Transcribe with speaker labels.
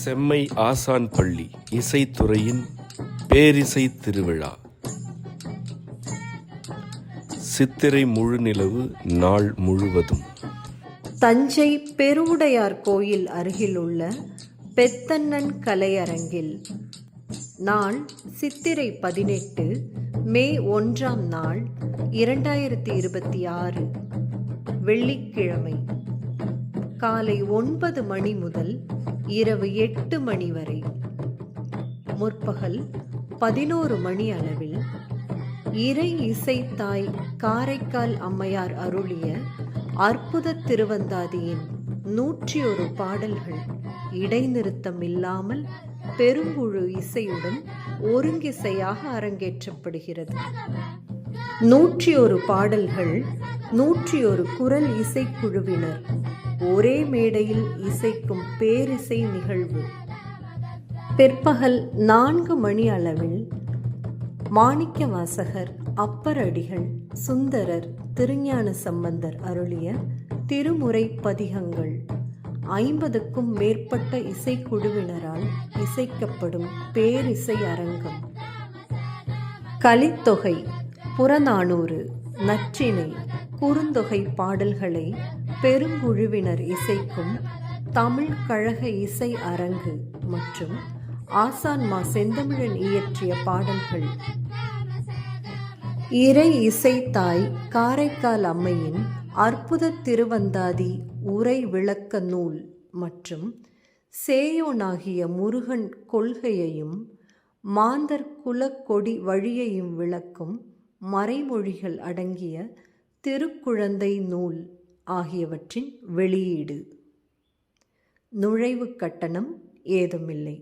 Speaker 1: செம்மை ஆசான் பள்ளி இசைத்துறையின் பேரிசை திருவிழா. சித்திரை முழுநிலவு நாள் முழுவதும்
Speaker 2: தஞ்சை பெருவுடையார் கோயில் அருகிலுள்ள பெத்தண்ணன் கலையரங்கில் நாள் சித்திரை 18 மே 1 நாள் 2026 வெள்ளிக்கிழமை காலை 9 மணி முதல் இரவு 8 மணி வரை. முற்பகல் 11 மணி அளவில் இறை இசைத்தாய் காரைக்கால் அம்மையார் அருளிய அற்புத திருவந்தாதியின் 101 பாடல்கள் இடைநிறுத்தம் இல்லாமல் பெருங்குழு இசையுடன் ஒருங்கிசையாக அரங்கேற்றப்படுகிறது. 101 பாடல்கள் 101 குரல் இசைக்குழுவினர் ஒரே மேடையில் இசைக்கும் பேரிசை நிகழ்வு. பிற்பகல் 4 மணி அளவில் மாணிக்கவாசகர், அப்பர் அடிகள், சுந்தரர், திருஞான சம்பந்தர் அருளிய திருமுறை பதிகங்கள் 50க்கும் மேற்பட்ட இசைக்குழுவினரால் இசைக்கப்படும் பேரிசை அரங்கம். கலித்தொகை, புறநானூறு, நற்றிணை, குறுந்தொகை பாடல்களை பெருங்குழுவினர் இசைக்கும் தமிழ் கழக இசை அரங்கு மற்றும் ஆசான்மா செந்தமிழன் இயற்றிய பாடல்கள். இறை இசைத்தாய் காரைக்கால் அம்மையின் அற்புத திருவந்தாதி உரை விளக்க நூல் மற்றும் சேயோனாகிய முருகன் கொள்கையையும் மாந்தர் குலக்கொடி வழியையும் விளக்கும் மறைமொழிகள் அடங்கிய திருக்குழந்தை நூல் ஆகியவற்றின் வெளியீடு. நுழைவு கட்டணம் ஏதுமில்லை.